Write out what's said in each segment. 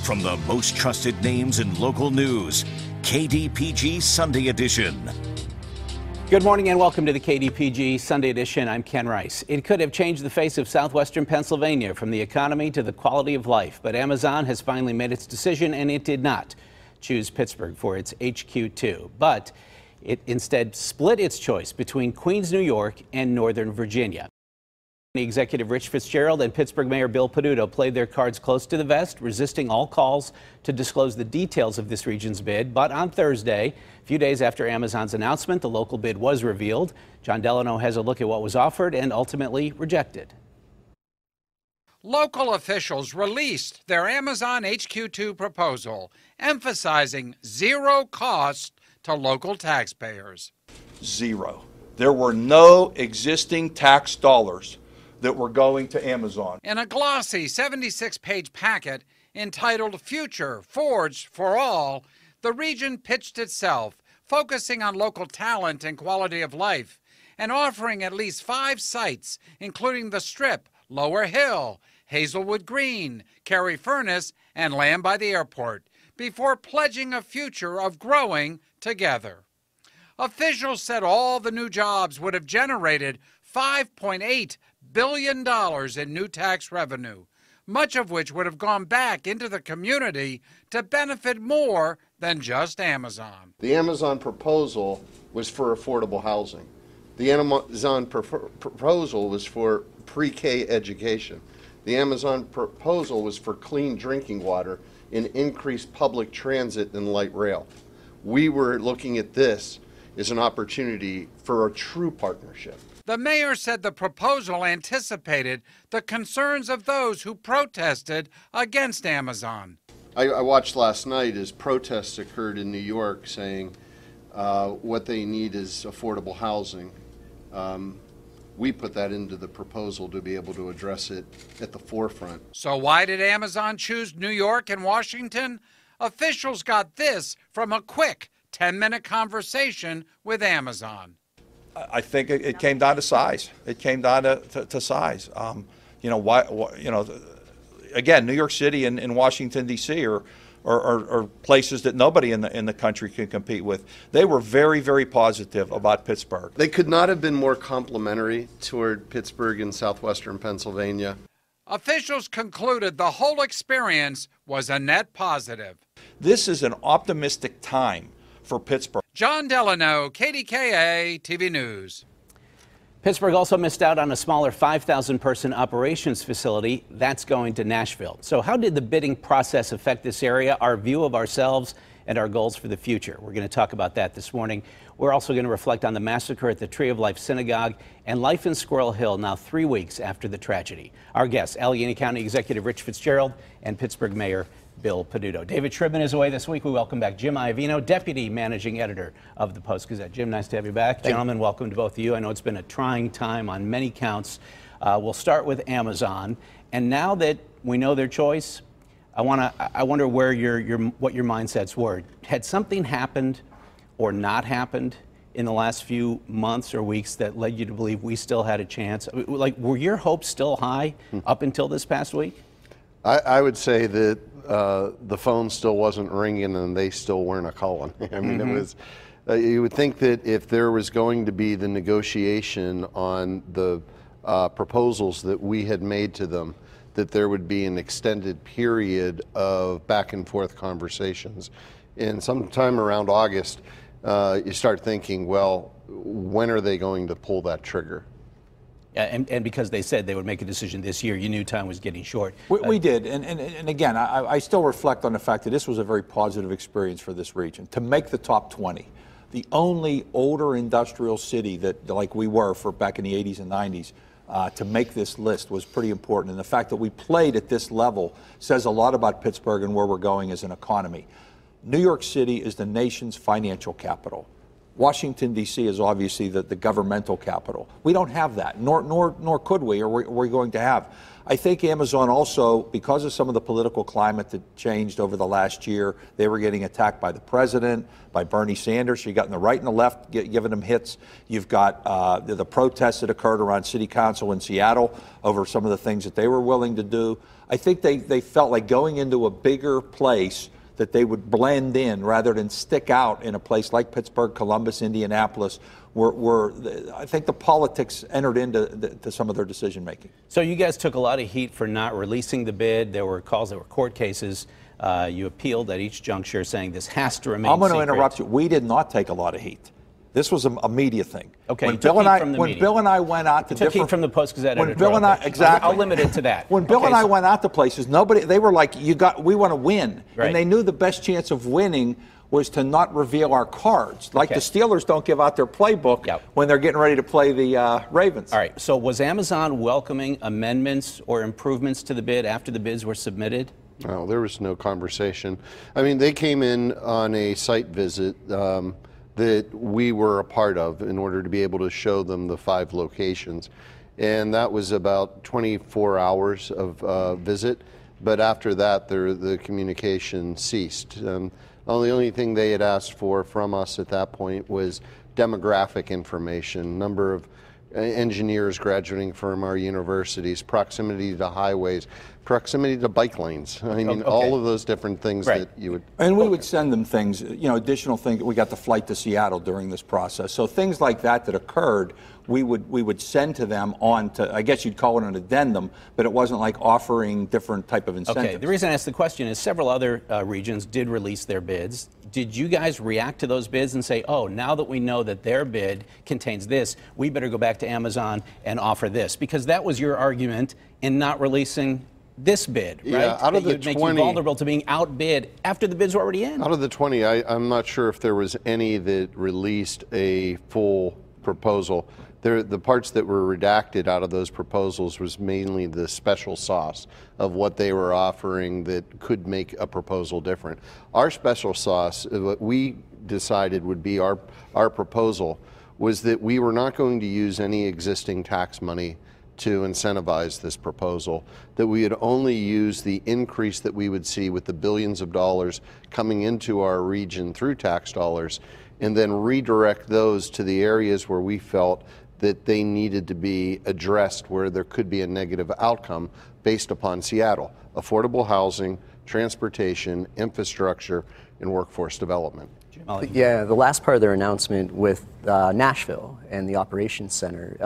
From the most trusted names in local news, KDPG Sunday Edition. Good morning and welcome to the KDPG Sunday Edition. I'm Ken Rice. It could have changed the face of southwestern Pennsylvania, from the economy to the quality of life. But Amazon has finally made its decision, and it did not choose Pittsburgh for its HQ2. But it instead split its choice between Queens, New York and Northern Virginia. Executive Rich Fitzgerald and Pittsburgh Mayor Bill Peduto played their cards close to the vest, resisting all calls to disclose the details of this region's bid. But on Thursday, a few days after Amazon's announcement, the local bid was revealed. John Delano has a look at what was offered and ultimately rejected. Local officials released their Amazon HQ2 proposal, emphasizing zero cost to local taxpayers. Zero. There were no existing tax dollars that were going to Amazon. In a glossy 76-page packet entitled Future Forged for All, the region pitched itself, focusing on local talent and quality of life, and offering at least 5 sites, including the Strip, Lower Hill, Hazelwood Green, Cary Furnace, and land by the airport, before pledging a future of growing together. Officials said all the new jobs would have generated $5.8 billion in new tax revenue, much of which would have gone back into the community to benefit more than just Amazon. The Amazon proposal was for affordable housing. The Amazon proposal was for pre-K education. The Amazon proposal was for clean drinking water and increased public transit and light rail. We were looking at this as an opportunity for a true partnership. The mayor said the proposal anticipated the concerns of those who protested against Amazon. I watched last night as protests occurred in New York saying what they need is affordable housing. We put that into the proposal to be able to address it at the forefront. So why did Amazon choose New York and Washington? Officials got this from a quick 10-minute conversation with Amazon. I think it came down to size. It came down to size. Again, New York City and Washington, D.C. are places that nobody in the country can compete with. They were very, very positive about Pittsburgh. They could not have been more complimentary toward Pittsburgh and southwestern Pennsylvania. Officials concluded the whole experience was a net positive. This is an optimistic time for Pittsburgh. John Delano, KDKA-TV News. Pittsburgh also missed out on a smaller 5,000-person operations facility that's going to Nashville. So how did the bidding process affect this area, our view of ourselves, and our goals for the future? We're going to talk about that this morning. We're also going to reflect on the massacre at the Tree of Life Synagogue and life in Squirrel Hill now 3 weeks after the tragedy. Our guests, Allegheny County Executive Rich Fitzgerald and Pittsburgh Mayor Bill Peduto. David Shribman is away this week. We welcome back Jim Iovino, Deputy Managing Editor of the Post-Gazette. Jim, nice to have you back. Gentlemen, welcome to both of you. I know it's been a trying time on many counts. We'll start with Amazon. And now that we know their choice, I wonder where what your mindsets were. Had something happened or not happened in the last few months or weeks that led you to believe we still had a chance? Like, were your hopes still high up until this past week? I would say that the phone still wasn't ringing and they still weren't a-calling. I mean, it was, you would think that if there was going to be the negotiation on the proposals that we had made to them, that there would be an extended period of back and forth conversations. And sometime around August, you start thinking, well, when are they going to pull that trigger? And because they said they would make a decision this year, you knew time was getting short. We did, and again, I still reflect on the fact that this was a very positive experience for this region. To make the top 20, the only older industrial city that, like we were for back in the 80s and 90s, to make this list was pretty important. And the fact that we played at this level says a lot about Pittsburgh and where we're going as an economy. New York City is the nation's financial capital. Washington, D.C. is obviously the governmental capital. We don't have that, nor could we, or we're going to have. I think Amazon also, because of some of the political climate that changed over the last year, they were getting attacked by the president, by Bernie Sanders. So you got in the right and the left giving them hits. You've got the protests that occurred around City Council in Seattle over some of the things that they were willing to do. I think they felt like going into a bigger place that they would blend in rather than stick out in a place like Pittsburgh, Columbus, Indianapolis, where I think the politics entered into some of their decision making. So you guys took a lot of heat for not releasing the bid. There were calls, there were court cases. You appealed at each juncture saying this has to remain I'm going to secret. interrupt you. We did not take a lot of heat. This was a media thing. Okay, when Bill and I went out to took heat from the Post-Gazette when Bill and I exactly, I'll limit it to that. When Bill and I went out to places, they were like, we want to win, right. And they knew the best chance of winning was to not reveal our cards. Like the Steelers don't give out their playbook when they're getting ready to play the Ravens. All right. So was Amazon welcoming amendments or improvements to the bid after the bids were submitted? No, there was no conversation. I mean, they came in on a site visit that we were a part of in order to be able to show them the 5 locations. And that was about 24 hours of visit. But after that, the communication ceased. The only thing they had asked for from us at that point was demographic information, number of engineers graduating from our universities, proximity to highways, proximity to bike lanes. I mean, all of those different things that you would... And we would send them things, additional things. We got the flight to Seattle during this process. So things like that occurred, we would send to them on to, I guess you'd call it an addendum, but it wasn't like offering different type of incentives. Okay, the reason I asked the question is several other regions did release their bids. Did you guys react to those bids and say, oh, now that we know that their bid contains this, we better go back to Amazon and offer this? Because that was your argument in not releasing this bid, right? Yeah, out of the 20, make you vulnerable to being outbid after the bids were already in. Out of the 20, I'm not sure if there was any that released a full proposal. The parts that were redacted out of those proposals was mainly the special sauce of what they were offering that could make a proposal different. Our special sauce, what we decided would be our proposal, was that we were not going to use any existing tax money to incentivize this proposal, that we would only use the increase that we would see with the billions of dollars coming into our region through tax dollars, and then redirect those to the areas where we felt that they needed to be addressed, where there could be a negative outcome based upon Seattle: affordable housing, transportation, infrastructure, and workforce development. Yeah, the last part of their announcement with Nashville and the operations center,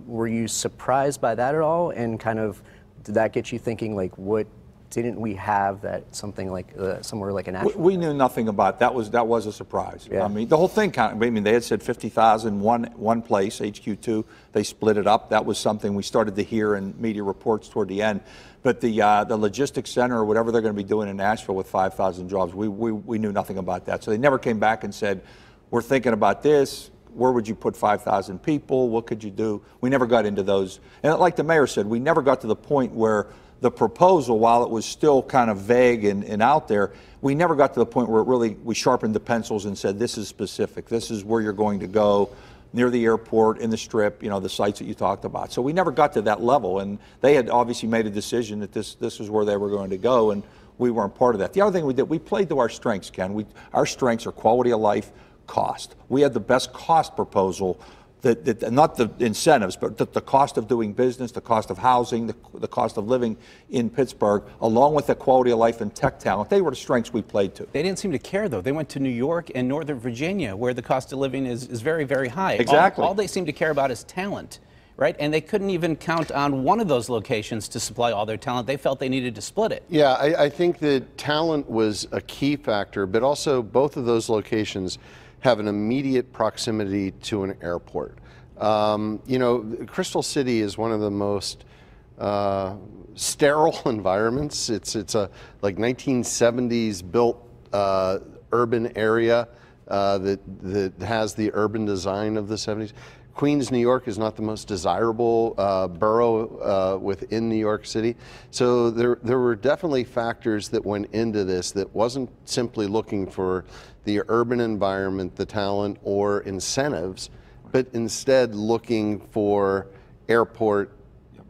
were you surprised by that at all? And kind of, did that get you thinking, like, what didn't we have that something like somewhere like a Nashville? We knew nothing about that. Was a surprise. Yeah. I mean, the whole thing they had said 50,000 one place, HQ2. They split it up. That was something we started to hear in media reports toward the end. But the logistics center or whatever they're going to be doing in Nashville with 5,000 jobs, we knew nothing about that. So they never came back and said, we're thinking about this. Where would you put 5,000 people? What could you do? We never got into those. And like the mayor said, we never got to the point where the proposal, while it was still kind of vague and out there, we never got to the point where we sharpened the pencils and said, this is specific. This is where you're going to go, near the airport, in the Strip, the sites that you talked about. So we never got to that level, and they had obviously made a decision that this was where they were going to go, and we weren't part of that. The other thing we did, we played to our strengths, Ken. Our strengths are quality of life, cost. We had the best cost proposal, not the incentives, but the cost of doing business, the cost of housing, the cost of living in Pittsburgh, along with the quality of life and tech talent. They were the strengths we played to. They didn't seem to care, though. They went to New York and Northern Virginia, where the cost of living is very, very high. Exactly. All they seem to care about is talent, right? And they couldn't even count on one of those locations to supply all their talent. They felt they needed to split it. Yeah, I think that talent was a key factor, but also both of those locations have an immediate proximity to an airport. Crystal City is one of the most sterile environments. It's a like 1970s built urban area that has the urban design of the 70s. Queens, New York is not the most desirable borough within New York City. So there were definitely factors that went into this that wasn't simply looking for the urban environment, the talent, or incentives, but instead looking for airport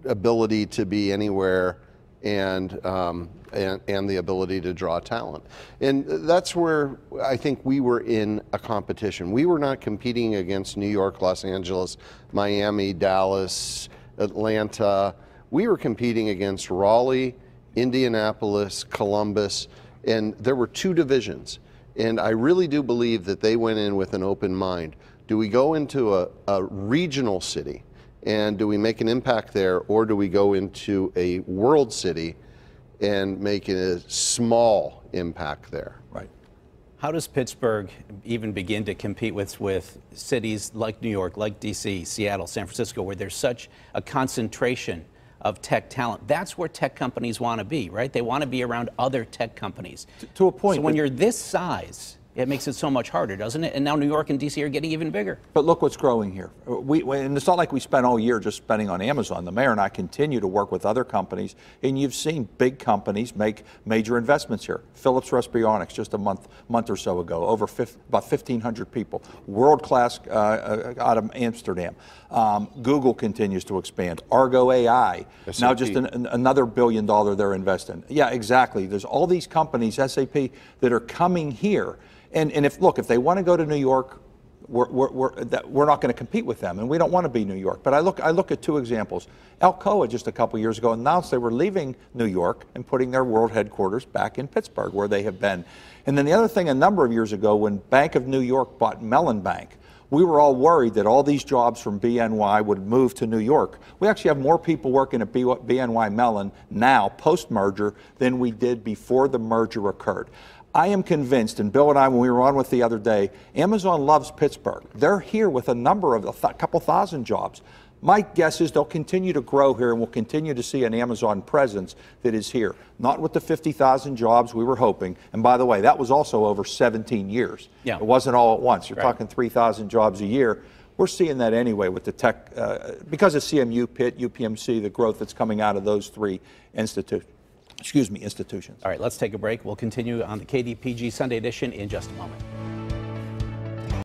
ability to be anywhere and the ability to draw talent. And that's where I think we were in a competition. We were not competing against New York, Los Angeles, Miami, Dallas, Atlanta. We were competing against Raleigh, Indianapolis, Columbus, and there were two divisions. And I really do believe that they went in with an open mind. Do we go into a regional city? And do we make an impact there, or do we go into a world city and make a small impact there? Right. How does Pittsburgh even begin to compete with cities like New York, like DC, Seattle, San Francisco, where there's such a concentration of tech talent? That's where tech companies want to be, right? They want to be around other tech companies. To a point. So when you're this size, it makes it so much harder, doesn't it? And now New York and DC are getting even bigger. But look what's growing here. And it's not like we spent all year just spending on Amazon. The mayor and I continue to work with other companies, and you've seen big companies make major investments here. Philips Respironics just a month or so ago, about 1,500 people, world-class out of Amsterdam. Google continues to expand. Argo AI, SAP. now just another $1 billion they're investing. Yeah, exactly. There's all these companies, SAP, that are coming here. And if they want to go to New York, we're not going to compete with them, and we don't want to be New York. But I look at two examples. Alcoa just a couple years ago announced they were leaving New York and putting their world headquarters back in Pittsburgh, where they have been. And then the other thing, a number of years ago, when Bank of New York bought Mellon Bank, we were all worried that all these jobs from BNY would move to New York. We actually have more people working at BNY Mellon now, post-merger, than we did before the merger occurred. I am convinced, and Bill and I, when we were on with the other day, Amazon loves Pittsburgh. They're here with a number of a couple thousand jobs. My guess is they'll continue to grow here, and we'll continue to see an Amazon presence that is here. Not with the 50,000 jobs we were hoping. And by the way, that was also over 17 years. Yeah. It wasn't all at once. You're Right. talking 3,000 jobs a year. We're seeing that anyway with the tech, because of CMU, Pitt, UPMC, the growth that's coming out of those three institutions. All right, let's take a break. We'll continue on the KDPG Sunday edition in just a moment.